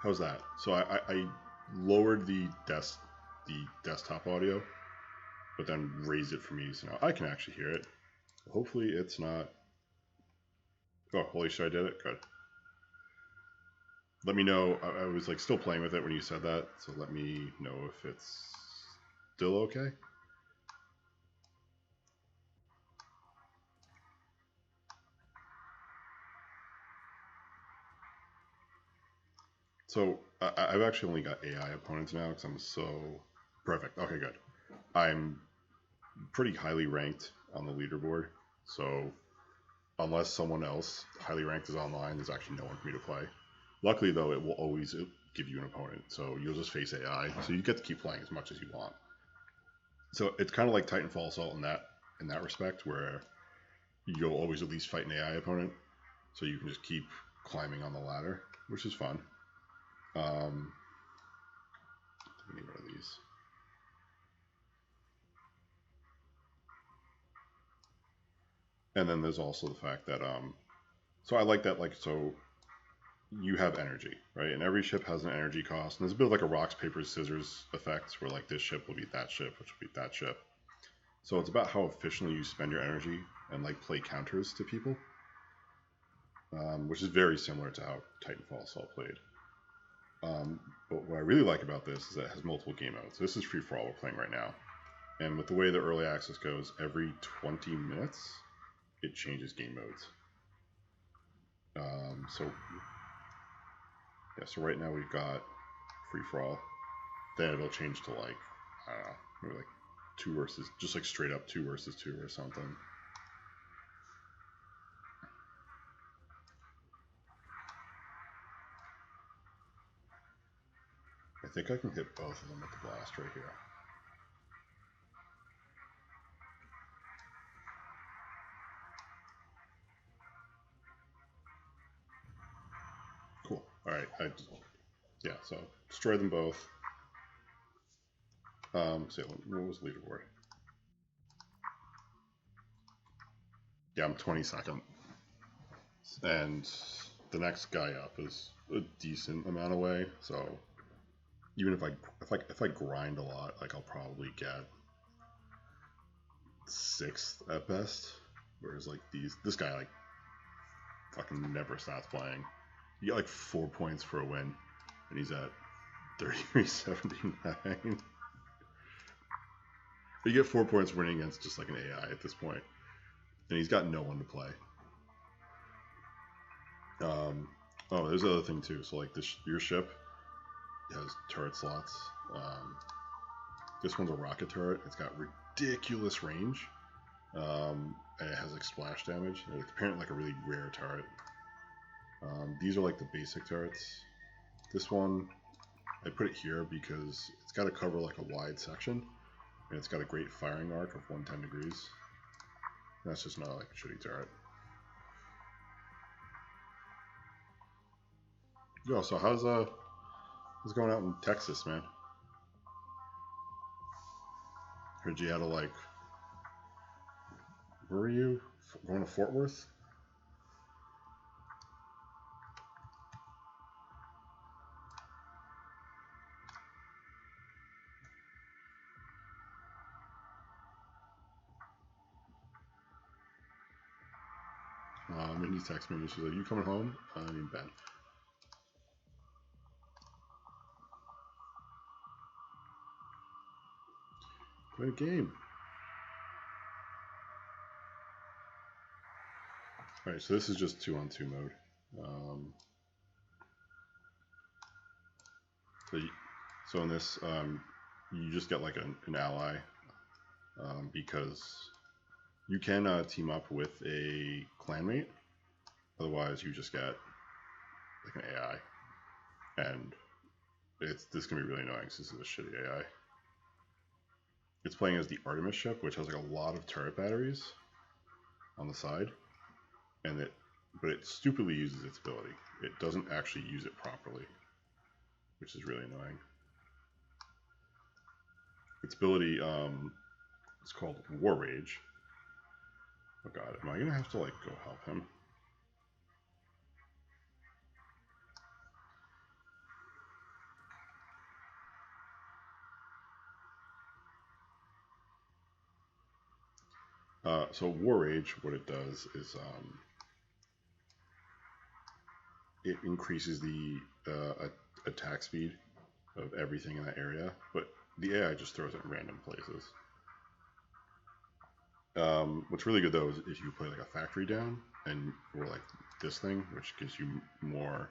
How's that? So I lowered the desktop audio, but then raised it for me, so now I can actually hear it. Hopefully it's not. Oh, holy shit! I did it. Good. Let me know. I was like still playing with it when you said that, so let me know if it's still okay. So I've actually only got AI opponents now because I'm so perfect. Okay, good. I'm pretty highly ranked on the leaderboard, so unless someone else highly ranked is online, there's actually no one for me to play. Luckily, though, it will always give you an opponent, so you'll just face AI, so you get to keep playing as much as you want. So it's kind of like Titanfall Assault in that respect, where you'll always at least fight an AI opponent, so you can just keep climbing on the ladder, which is fun. Let me need one of these. And then there's also the fact that so I like that, like, so you have energy, right? And every ship has an energy cost. And there's a bit of like a rocks, paper, scissors effect where like this ship will beat that ship, which will beat that ship. So it's about how efficiently you spend your energy and like play counters to people, which is very similar to how Titanfall Assault played. But what I really like about this is that it has multiple game modes. This is free for all we're playing right now. And with the way the early access goes, every 20 minutes it changes game modes. So yeah, so right now we've got free for all. Then it'll change to like, I don't know, maybe like two versus, just like straight up two versus two or something. I think I can hit both of them with the blast right here. Cool. All right. Yeah. So destroy them both. So what was leaderboard? Yeah, I'm 22nd, and the next guy up is a decent amount away. So even if I grind a lot, like I'll probably get sixth at best. Whereas like this guy like fucking never stops playing. You get like 4 points for a win, and he's at 33.79. You get 4 points winning against just like an AI at this point, and he's got no one to play. Oh, there's another thing too. So like your ship has turret slots. This one's a rocket turret. It's got ridiculous range, and it has like splash damage. And it's apparently like a really rare turret. These are like the basic turrets. This one, I put it here because it's got to cover like a wide section, and it's got a great firing arc of 110 degrees. That's just not like a shitty turret. Yo, so how's going out in Texas, man? Heard you had to like, where were you? Going to Fort Worth? Mindy texted me and she's like, "You coming home?" I mean, Ben. Play a game. All right, so this is just 2-on-2 mode. So in this, you just get like an ally because you can team up with a clanmate. Otherwise, you just get like an AI, and this can be really annoying because this is a shitty AI. It's playing as the Artemis ship, which has like a lot of turret batteries on the side, but it stupidly uses its ability. It doesn't actually use it properly, which is really annoying. Its ability is called War Rage. Oh god, am I gonna have to like go help him? So War Rage, what it does is it increases the attack speed of everything in that area, but the AI just throws it in random places. What's really good though is if you play like a factory down or like this thing, which gives you more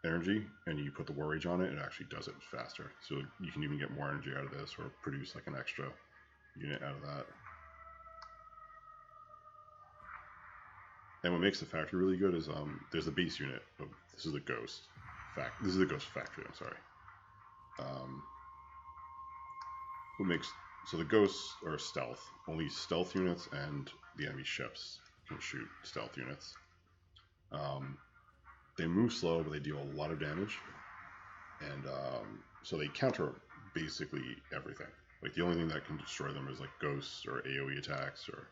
energy, and you put the War Rage on it, it actually does it faster. So you can even get more energy out of this, or produce like an extra unit out of that. And what makes the factory really good is there's a base unit. This is the ghost factory. I'm sorry. So the ghosts are stealth. Only stealth units and the enemy ships can shoot stealth units. They move slow, but they deal a lot of damage, and so they counter basically everything. Like the only thing that can destroy them is like ghosts or AOE attacks or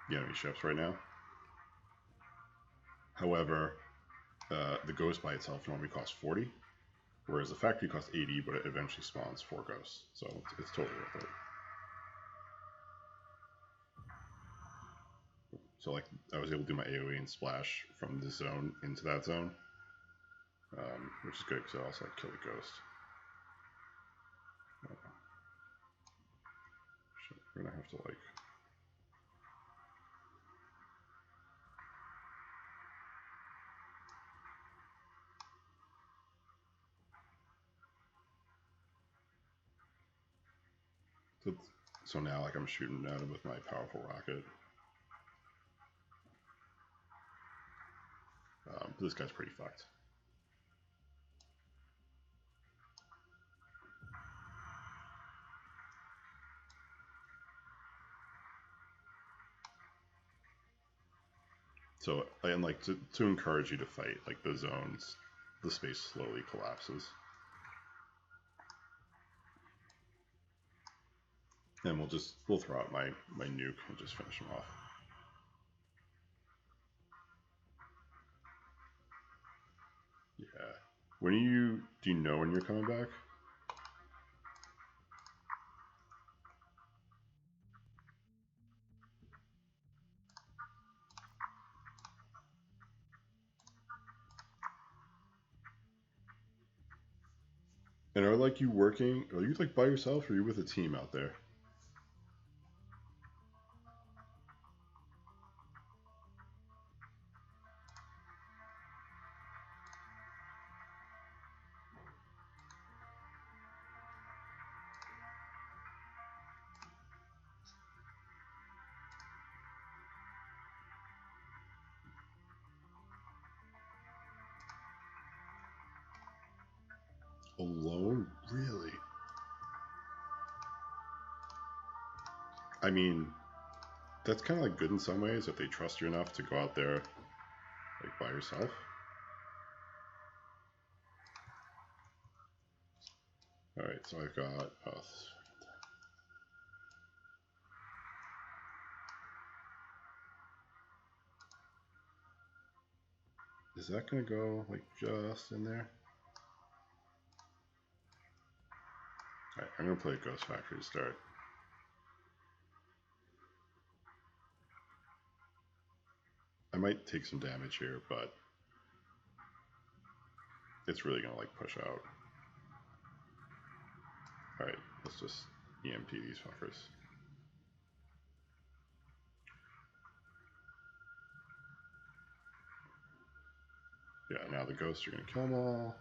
the enemy ships right now. However, the ghost by itself normally costs 40, whereas the factory costs 80, but it eventually spawns 4 ghosts, so it's totally worth it. So like I was able to do my AOE and splash from this zone into that zone, which is good because I also like kill the ghost. We're gonna have to like. So now, like, I'm shooting at him with my powerful rocket. But this guy's pretty fucked. So, and like to encourage you to fight, like the zones, the space slowly collapses. And we'll throw out my nuke and just finish him off. Yeah. Do you know when you're coming back? And are like you working? Are you like by yourself, or are you with a team out there? Alone? Really? I mean, that's kind of like good in some ways if they trust you enough to go out there like by yourself. All right, so I've got. Is that gonna go like just in there? All right, I'm gonna play Ghost Factory to start. I might take some damage here, but it's really gonna like push out. All right, let's just EMP these fuckers. Yeah, now the ghosts are gonna kill them all.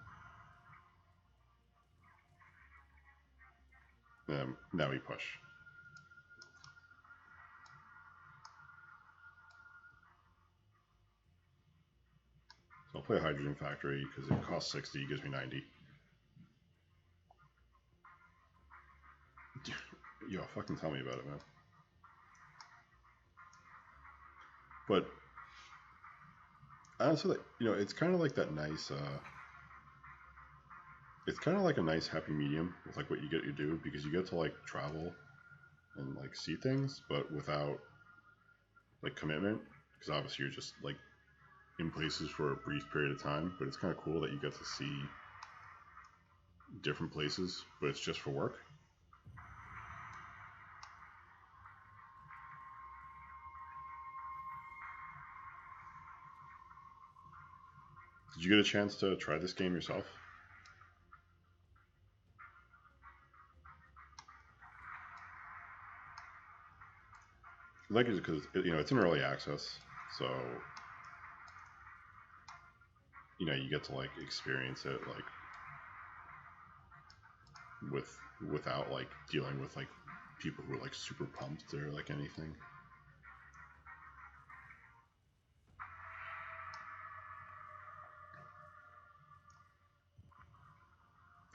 Now we push. So I'll play a Hydrogen Factory because it costs 60, gives me 90. Yo, fucking tell me about it, man. But honestly, it's kind of like that nice. It's kind of like a nice happy medium with like what you get to do, because you get to like travel and like see things, but without like commitment, because obviously you're just like in places for a brief period of time. But it's kind of cool that you get to see different places, but it's just for work. Did you get a chance to try this game yourself? I like it because it's in early access, so you get to like experience it like without like dealing with like people who are like super pumped or like anything.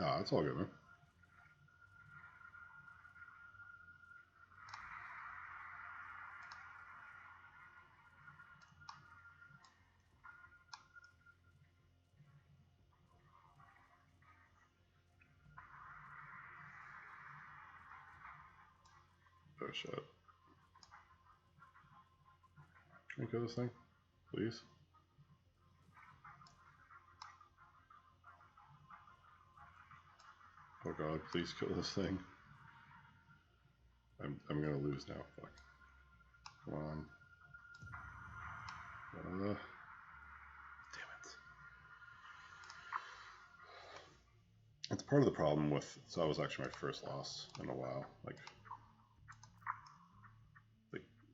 Ah, it's all good, man. Oh shit. Can I kill this thing? Please? Oh god, please kill this thing. I'm gonna lose now, fuck. Come on. Damn it. That's part of the problem with, so that was actually my first loss in a while. Like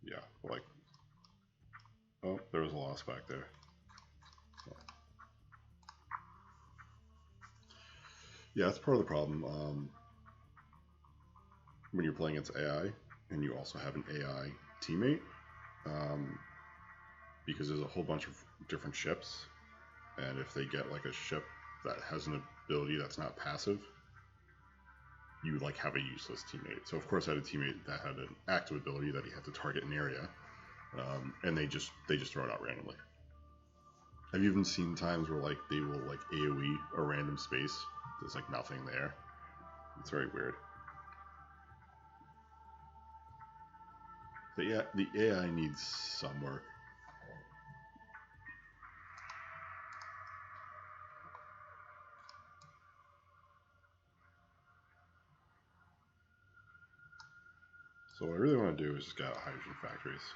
yeah, like, oh, there was a loss back there. So. Yeah, that's part of the problem. When you're playing against AI, and you also have an AI teammate, because there's a whole bunch of different ships, and if they get like a ship that has an ability that's not passive, you like have a useless teammate. So of course I had a teammate that had an active ability that he had to target an area, and they just throw it out randomly. I've even seen times where like they will like AoE a random space. There's like nothing there. It's very weird. But yeah, the AI needs some work. So what I really want to do is just get out hydrogen factories.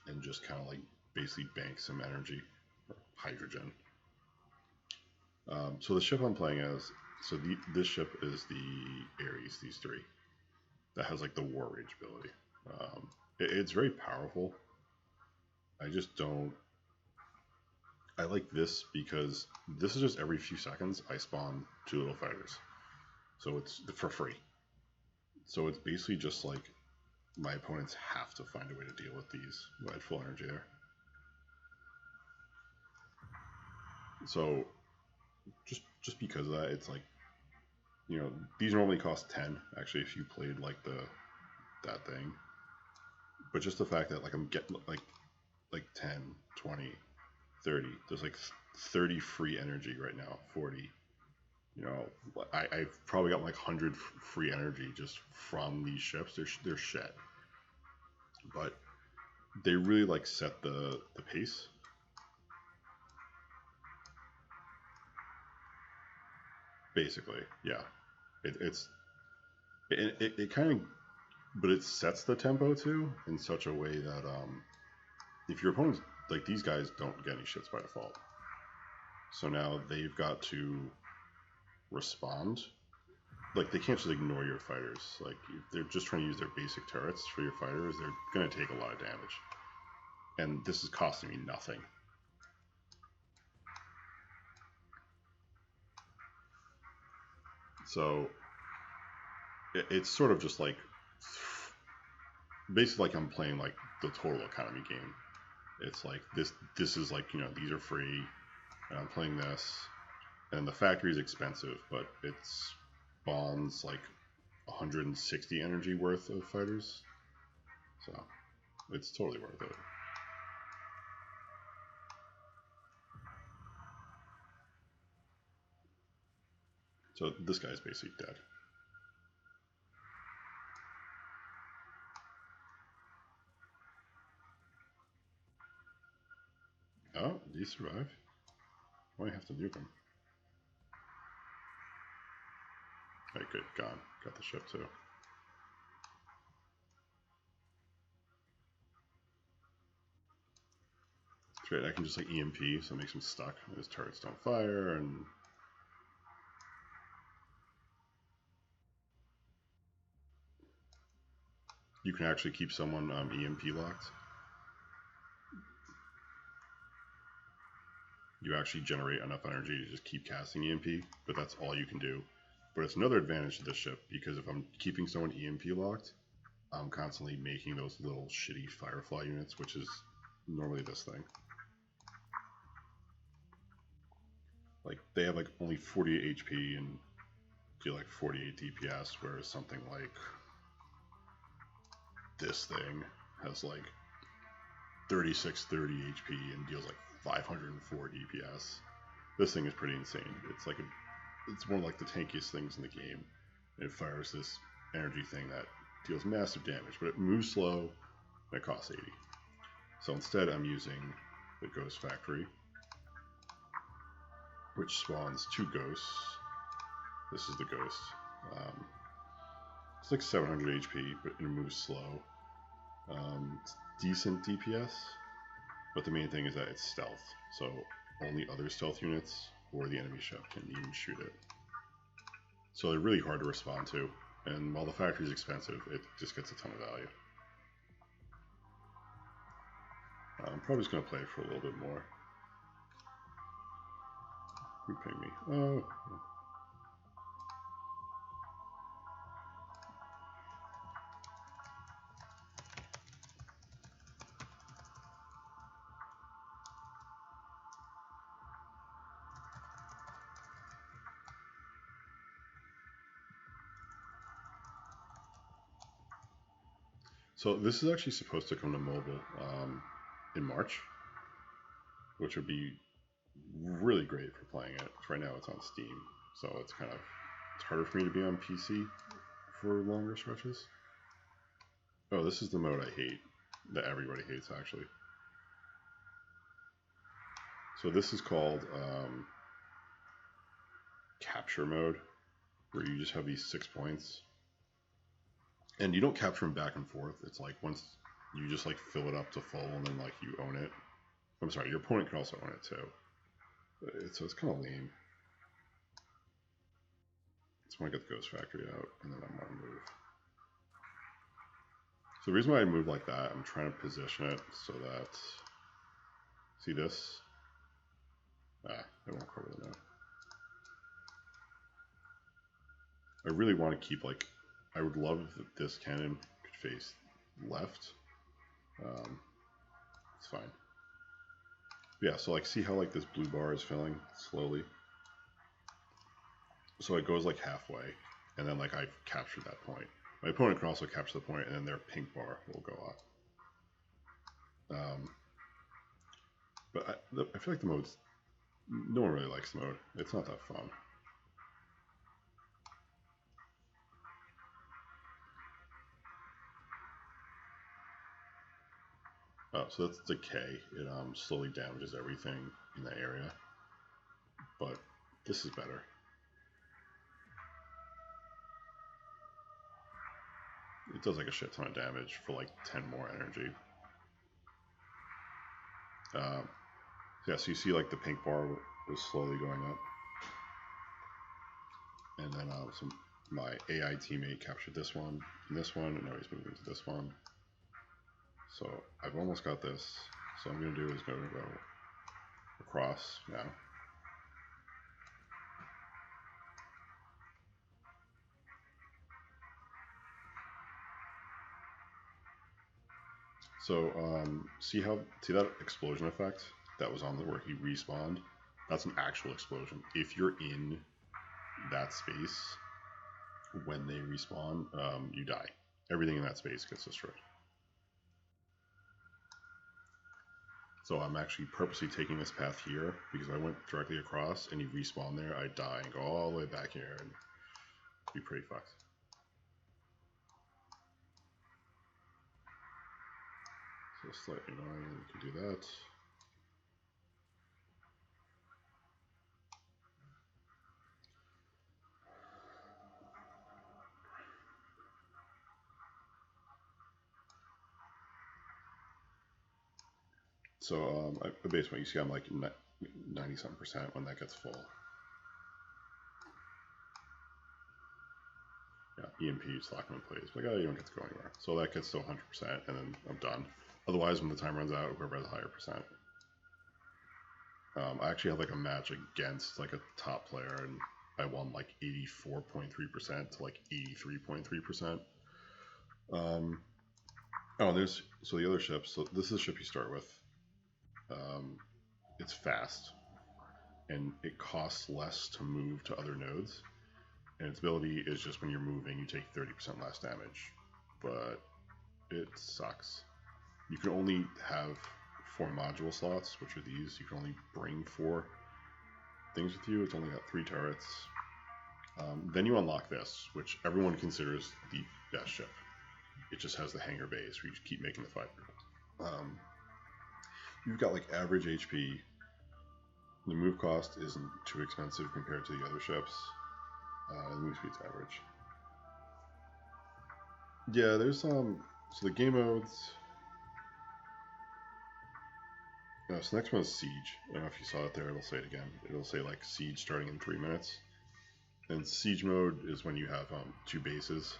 And just kind of like basically bank some energy, or hydrogen. So the ship I'm playing as, so this ship is the Ares, these three, that has like the War Rage ability. It's very powerful. I just don't. I like this because this is just every few seconds I spawn 2 little fighters, so it's for free. So it's basically just like my opponents have to find a way to deal with these at full energy there. So just because of that, it's like, these normally cost 10 actually if you played like that thing, but just the fact that like I'm getting like 10, 20, 30, there's like 30 free energy right now, 40. I've probably got like 100 free energy just from these ships. They're shit, but they really like set the pace. Basically, yeah. It kind of, but it sets the tempo too in such a way that if your opponents, like these guys don't get any shits by default, so now they've got to respond. Like they can't just ignore your fighters. Like if they're just trying to use their basic turrets for your fighters, they're gonna take a lot of damage, and this is costing me nothing. So it's sort of just like basically like I'm playing like the total economy game. It's like this is like, these are free, and I'm playing this, and the factory is expensive, but it spawns like 160 energy worth of fighters, so it's totally worth it. So this guy's basically dead. Oh, did he survive? Why have to nuke him? Alright, good, gone. Got the ship too. It's great. I can just like EMP, so it makes him stuck. His turrets don't fire, and you can actually keep someone EMP locked. You actually generate enough energy to just keep casting EMP, but that's all you can do. But it's another advantage to this ship, because if I'm keeping someone EMP locked, I'm constantly making those little shitty Firefly units, which is normally this thing. Like, they have like only 48 HP and do like 48 DPS, whereas something like this thing has like 3630 HP and deals like 504 DPS. This thing is pretty insane. It's like it's one of like the tankiest things in the game. It fires this energy thing that deals massive damage, but it moves slow and it costs 80. So instead I'm using the Ghost Factory, which spawns 2 ghosts. This is the ghost. It's like 700 HP, but it moves slow. It's decent DPS, but the main thing is that it's stealth, so only other stealth units or the enemy ship can even shoot it. So they're really hard to respond to, and while the factory is expensive, it just gets a ton of value. I'm probably just going to play for a little bit more. Who pinged me? Oh. So this is actually supposed to come to mobile in March, which would be really great for playing it. Right now it's on Steam, so it's harder for me to be on PC for longer stretches. Oh, this is the mode I hate, that everybody hates actually. So this is called capture mode, where you just have these 6 points. And you don't capture them back and forth. It's like once you just like fill it up to full and then like you own it. I'm sorry, your opponent can also own it too. So it's kind of lame. Just want to get the Ghost Factory out and then I'm going to move. So the reason why I move like that, I'm trying to position it so that, see this? It won't cover the note. I really want to keep like, I would love if this cannon could face left. It's fine. But yeah, so like see how like this blue bar is filling slowly? So it goes like halfway, and then like I've captured that point. My opponent can also capture the point, and then their pink bar will go up. But I feel like the mode's, no one really likes the mode. It's not that fun. Oh, so that's decay. It slowly damages everything in that area. But this is better. It does like a shit ton of damage for like 10 more energy. Yeah, so you see like the pink bar was slowly going up. And then so my AI teammate captured this one, and now he's moving to this one. So I've almost got this. So what I'm going to do is go across now. So see that explosion effect that was on where he respawned? That's an actual explosion. If you're in that space when they respawn, you die. Everything in that space gets destroyed. So I'm actually purposely taking this path here because I went directly across and you respawn there, I die and go all the way back here and be pretty fucked. So slightly annoying, you can do that. So at base point, you see I'm like 90-something% when that gets full. Yeah, EMP, Slackman plays. Like, oh, you don't get to go anywhere. So that gets to 100%, and then I'm done. Otherwise, when the time runs out, whoever has a higher percent. I actually had like a match against like a top player, and I won like 84.3% to like 83.3%. Oh, there's so the other ship. So this is the ship you start with. It's fast, and it costs less to move to other nodes. And its ability is just when you're moving, you take 30% less damage. But it sucks. You can only have 4 module slots, which are these. You can only bring 4 things with you. It's only got 3 turrets. Then you unlock this, which everyone considers the best ship. It just has the hangar base where you keep making the fighter. You've got like average HP. The move cost isn't too expensive compared to the other ships. The move speed's average. Yeah, there's so the game modes. So next one is Siege. I don't know if you saw it there. It'll say it again. It'll say like Siege starting in 3 minutes. And Siege mode is when you have 2 bases.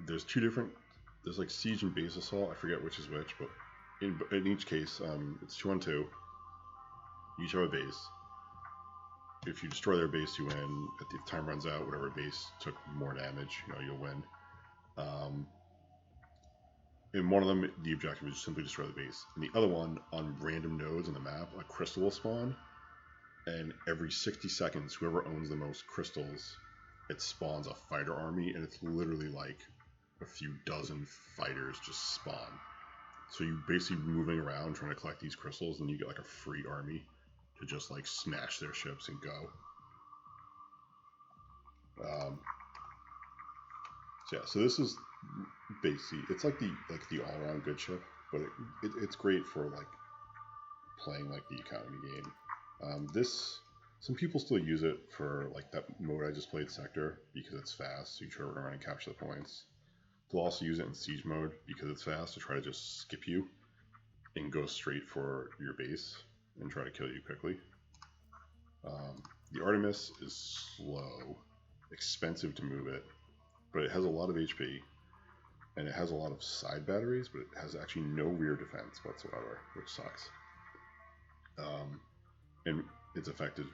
There's 2 different. There's like Siege and Base Assault. I forget which is which, but in each case, it's 2-on-2. You each have a base. If you destroy their base, you win. If the time runs out, whatever base took more damage, you'll win. In one of them, the objective is simply destroy the base. In the other one, on random nodes on the map, a crystal will spawn, and every 60 seconds, whoever owns the most crystals, it spawns a fighter army, and it's literally like a few dozen fighters just spawn. So you're basically moving around trying to collect these crystals, and you get like a free army to just like smash their ships and go. So this is basically, it's like the all-around good ship, but it's great for like playing like the economy game. Some people still use it for like that mode I just played, Sector, because it's fast, so you try to run around and capture the points. They'll also use it in Siege mode because it's fast to try to just skip you and go straight for your base and try to kill you quickly. The Artemis is slow, expensive to move it, but it has a lot of HP, and it has a lot of side batteries, but it has actually no rear defense whatsoever, which sucks. And its ability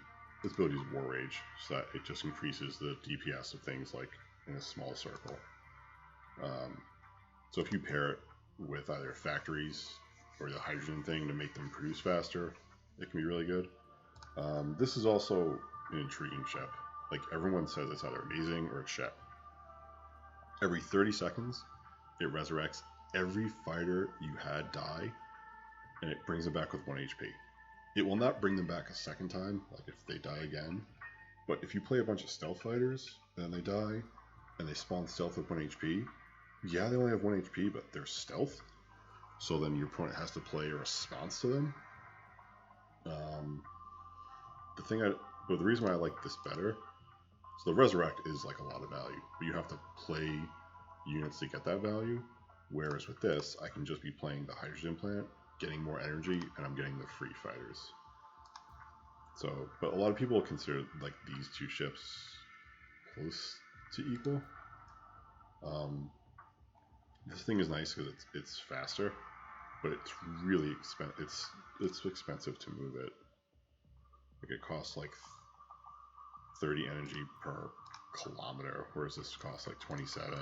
is War Rage, so that it just increases the DPS of things like in a small circle. So if you pair it with either factories or the hydrogen thing to make them produce faster, it can be really good. This is also an intriguing ship. Like, everyone says it's either amazing or it's shit. Every 30 seconds, it resurrects every fighter you had die, and it brings them back with 1 HP. It will not bring them back a second time, like if they die again, but if you play a bunch of stealth fighters, and they die, and they spawn stealth with 1 HP, yeah, they only have 1 HP, but they're stealth, so then your opponent has to play a response to them. The reason why I like this better, so the Resurrect is like a lot of value, but you have to play units to get that value, whereas with this, I can just be playing the hydrogen plant, getting more energy, and I'm getting the free fighters. So, but a lot of people consider like these 2 ships close to equal. This thing is nice because it's faster, but it's really expensive. It's expensive to move it. Like, it costs like 30 energy per kilometer, whereas this costs like 27.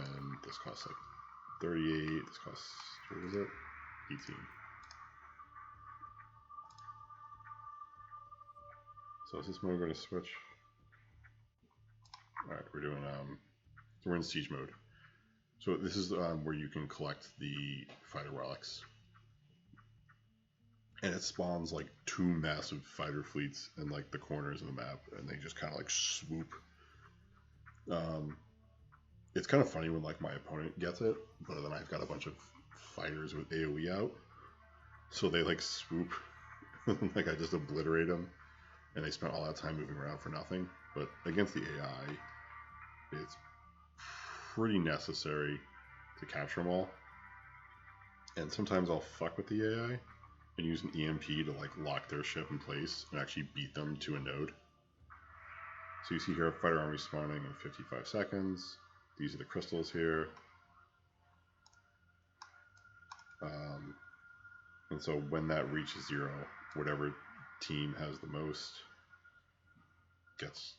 This costs like 38. This costs, what is it? 18. So is this mode going to switch? Alright, we're doing, we're in Siege mode. So this is where you can collect the fighter relics. And it spawns like 2 massive fighter fleets in like the corners of the map, and they just kind of like swoop. It's kind of funny when like my opponent gets it, but then I've got a bunch of fighters with AoE out, so they like swoop, like I just obliterate them, and they spent all that time moving around for nothing. But against the AI, it's pretty necessary to capture them all. And sometimes I'll fuck with the AI and use an EMP to like lock their ship in place and actually beat them to a node. So you see here, fighter army spawning in 55 seconds. These are the crystals here. And so when that reaches 0, whatever team has the most gets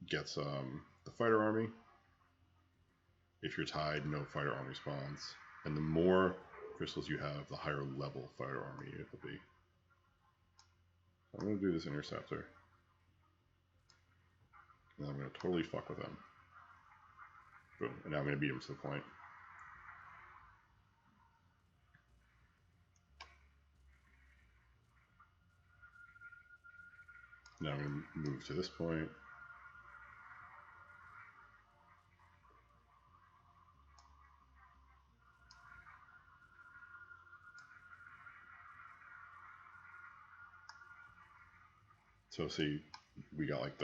the fighter army. If you're tied, no fighter army spawns. And the more crystals you have, the higher level fighter army it will be. So I'm going to do this interceptor. And I'm going to totally fuck with them. Boom. And now I'm going to beat him to the point. Now I'm going to move to this point. So see, we got like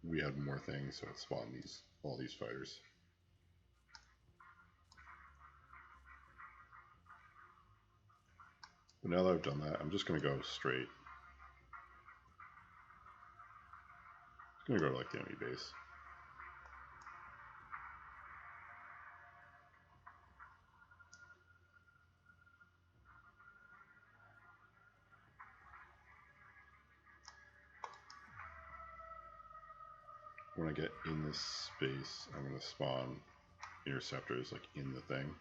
we had more things, so it spawned all these fighters. But now that I've done that, I'm just going to go straight. I'm going to go to like the enemy base. When I get in this space, I'm going to spawn interceptors like in the thing.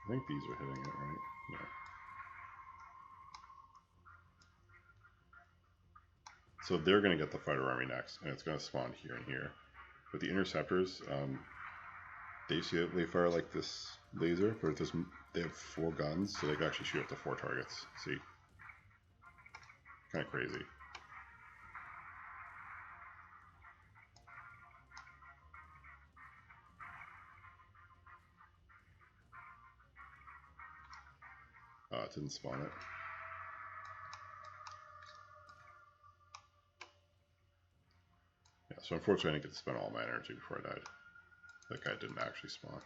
I think these are hitting it, right? Yeah. So they're going to get the fighter army next, and it's going to spawn here and here. But the interceptors, they see it, they fire like this laser, but they have 4 guns, so they can actually shoot up to 4 targets. See? Kind of crazy. It didn't spawn it. Yeah, so unfortunately I didn't get to spend all my energy before I died. That guy didn't actually spawn.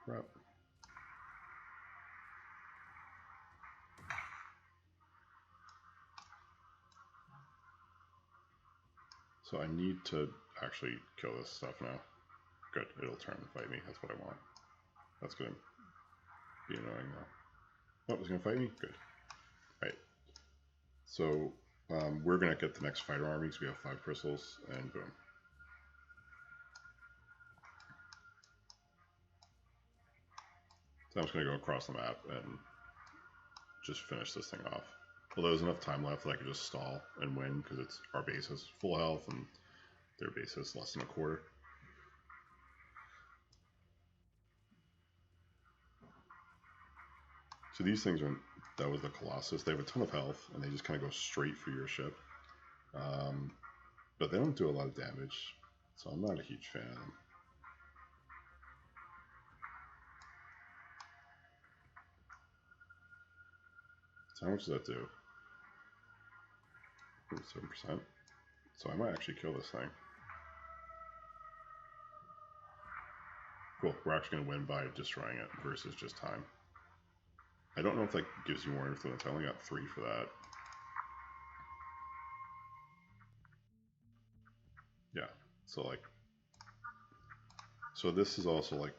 Crap. So I need to actually kill this stuff now. Good, it'll turn and fight me, that's what I want. That's gonna be annoying though. Oh, it's gonna fight me? Good. Right. So we're gonna get the next fighter army because we have 5 crystals, and boom. So I'm just gonna go across the map and just finish this thing off. Although there's enough time left that I could just stall and win because our base has full health and their base has less than a quarter. So these things are, that was the Colossus, they have a ton of health and they just kind of go straight for your ship. But they don't do a lot of damage, so I'm not a huge fan of them. So how much does that do? 7%. So I might actually kill this thing. Cool, we're actually going to win by destroying it versus just time. I don't know if that gives you more influence. I only got 3 for that. Yeah, so like, so this is also like,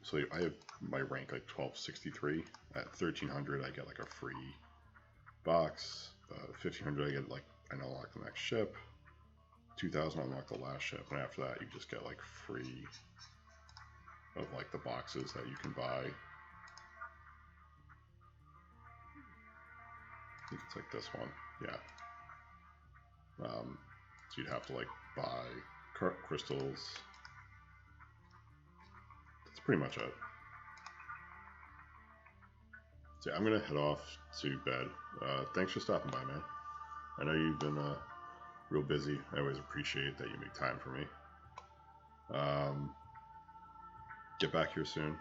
so I have my rank like 1263. At 1300 I get like a free box. 1500 I get like, I unlock the next ship. 2000 I unlock the last ship, and after that you just get like free of like the boxes that you can buy. I think it's like this one, yeah. So you'd have to like buy crystals. That's pretty much it. So yeah, I'm gonna head off to bed. Thanks for stopping by, man. I know you've been real busy. I always appreciate that you make time for me. Get back here soon.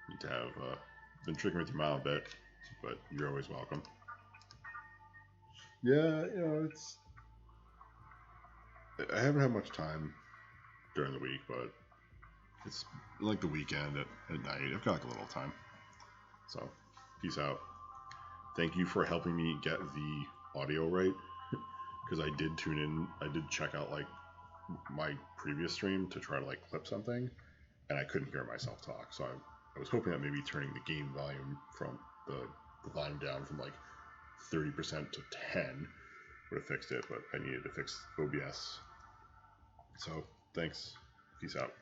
Need to have been tricking with your mom a bit. but you're always welcome. Yeah, you know, I haven't had much time during the week, but it's like the weekend at night. I've got like a little time. So, peace out. Thank you for helping me get the audio right, because I did tune in. I did check out like my previous stream to try to like clip something, and I couldn't hear myself talk. So I was hoping that maybe turning the game volume from the volume down from like 30% to 10 would have fixed it, but I needed to fix OBS. So thanks. Peace out.